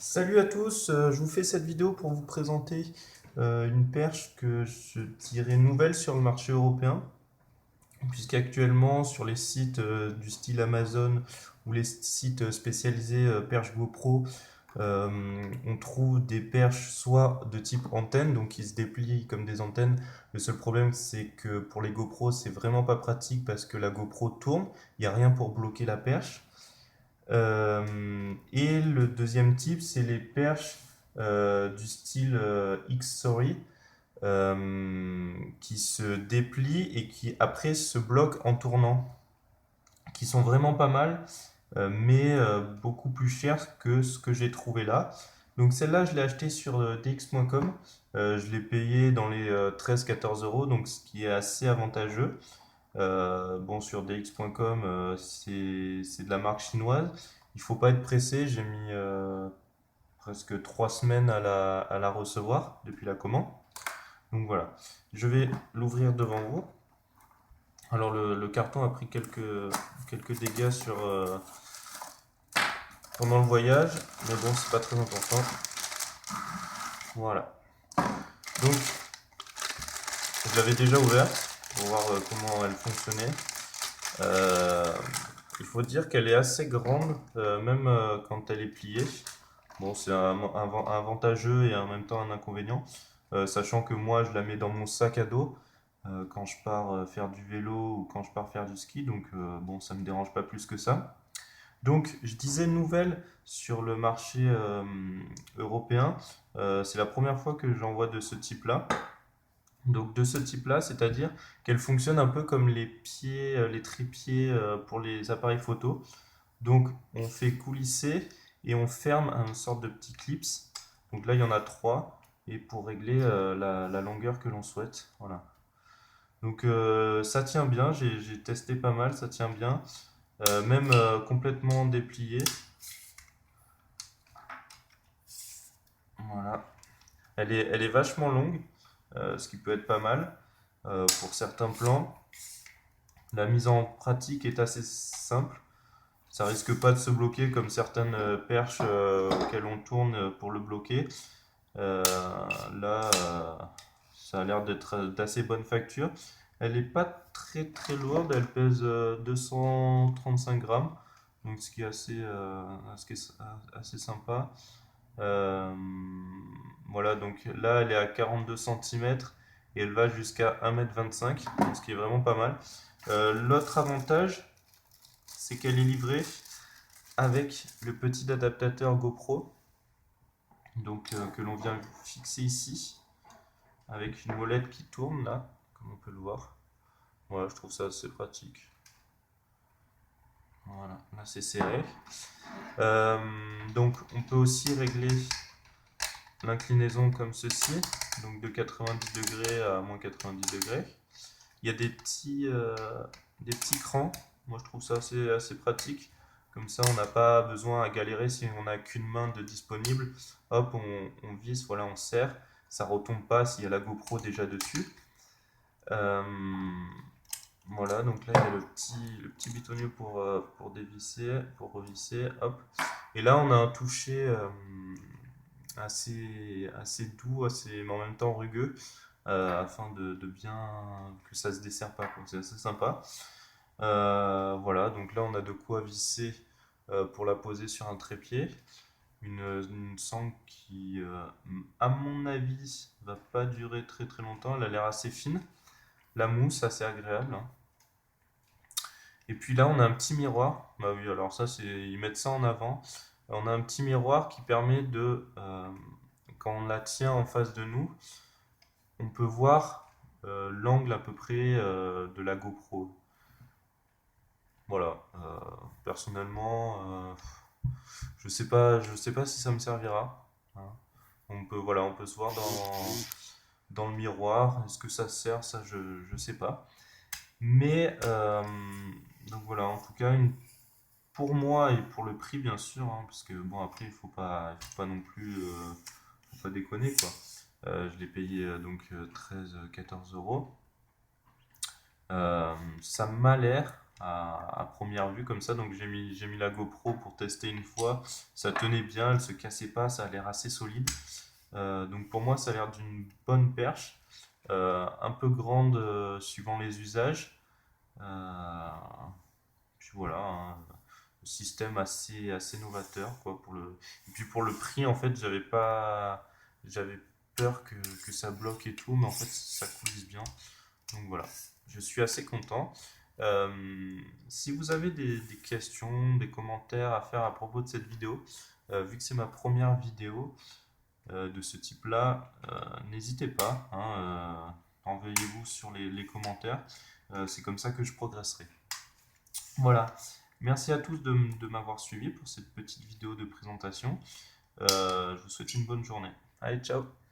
Salut à tous, je vous fais cette vidéo pour vous présenter une perche que je dirais nouvelle sur le marché européen, puisqu'actuellement sur les sites du style Amazon ou les sites spécialisés perche GoPro, on trouve des perches soit de type antenne, donc qui se déplient comme des antennes. Le seul problème c'est que pour les GoPro c'est vraiment pas pratique parce que la GoPro tourne, il n'y a rien pour bloquer la perche. Et le deuxième type, c'est les perches du style X-Story qui se déplient et qui après se bloquent en tournant, qui sont vraiment pas mal, mais beaucoup plus chères que ce que j'ai trouvé là. Donc celle-là, je l'ai achetée sur dx.com. Je l'ai payée dans les 13-14 euros, donc ce qui est assez avantageux. Bon, sur dx.com, c'est de la marque chinoise. Il faut pas être pressé. J'ai mis presque 3 semaines à la recevoir depuis la commande. Donc voilà. Je vais l'ouvrir devant vous. Alors le carton a pris quelques dégâts pendant le voyage, mais bon, c'est pas très important. Voilà. Donc, je l'avais déjà ouverte pour voir comment elle fonctionnait. Euh, il faut dire qu'elle est assez grande, même quand elle est pliée. Bon, c'est avantageux et en même temps un inconvénient, sachant que moi je la mets dans mon sac à dos quand je pars faire du vélo ou quand je pars faire du ski, donc bon, ça me dérange pas plus que ça. Donc, je disais nouvelle sur le marché européen. C'est la première fois que j'en vois de ce type-là. Donc de ce type-là, c'est-à-dire qu'elle fonctionne un peu comme les pieds, les trépieds pour les appareils photo. Donc on fait coulisser et on ferme une sorte de petit clips. Donc là il y en a trois et pour régler la longueur que l'on souhaite. Voilà. Donc ça tient bien, j'ai testé pas mal, ça tient bien. Même complètement déplié. Voilà. Elle est vachement longue, ce qui peut être pas mal pour certains plans. La mise en pratique est assez simple. Ça risque pas de se bloquer comme certaines perches auxquelles on tourne pour le bloquer. Euh, Là, ça a l'air d'être d'assez bonne facture. Elle n'est pas très très lourde, elle pèse 235 grammes, donc ce qui est assez sympa. Euh, voilà, donc là elle est à 42 centimètres et elle va jusqu'à 1,25 m, ce qui est vraiment pas mal. L'autre avantage, c'est qu'elle est livrée avec le petit adaptateur GoPro, donc que l'on vient fixer ici, avec une molette qui tourne là, comme on peut le voir. Voilà, je trouve ça assez pratique. Voilà, là c'est serré. Donc on peut aussi régler l'inclinaison comme ceci, donc de 90 degrés à moins 90 degrés. Il y a des petits crans, moi je trouve ça assez pratique. Comme ça, on n'a pas besoin à galérer si on n'a qu'une main de disponible. Hop, on visse, voilà, on serre. Ça retombe pas s'il y a la GoPro déjà dessus. Euh, voilà, donc là, il y a le petit bitonnier pour dévisser, pour revisser. Hop. Et là, on a un toucher assez doux, mais en même temps rugueux, afin de bien que ça se desserre pas. C'est assez sympa. Voilà, donc là on a de quoi visser pour la poser sur un trépied. Une sangle qui, à mon avis, va pas durer très très longtemps. Elle a l'air assez fine. La mousse, assez agréable, hein. Et puis là, on a un petit miroir. Bah oui, alors ça, ils mettent ça en avant. On a un petit miroir qui permet quand on la tient en face de nous, on peut voir l'angle à peu près de la GoPro. Voilà. Personnellement, je sais pas si ça me servira, hein. Voilà, on peut se voir dans le miroir. Est-ce que ça sert? Ça, je sais pas. Mais donc voilà, en tout cas, pour moi et pour le prix, bien sûr, hein, parce que bon, après, il faut pas non plus, faut pas déconner quoi. Je l'ai payé donc 13-14 euros. Ça m'a l'air à première vue comme ça. Donc j'ai mis la GoPro pour tester une fois. Ça tenait bien, elle se cassait pas, ça a l'air assez solide. Donc pour moi, ça a l'air d'une bonne perche, un peu grande suivant les usages. Euh, Puis voilà, hein, le système assez novateur quoi pour le. Et puis pour le prix, en fait, j'avais peur que ça bloque et tout, mais en fait, ça coulisse bien. Donc voilà, je suis assez content. Si vous avez des questions, des commentaires à faire à propos de cette vidéo, vu que c'est ma première vidéo de ce type-là, n'hésitez pas, hein, envoyez-vous sur les commentaires. C'est comme ça que je progresserai. Voilà. Merci à tous de m'avoir suivi pour cette petite vidéo de présentation. Je vous souhaite une bonne journée. Allez, ciao!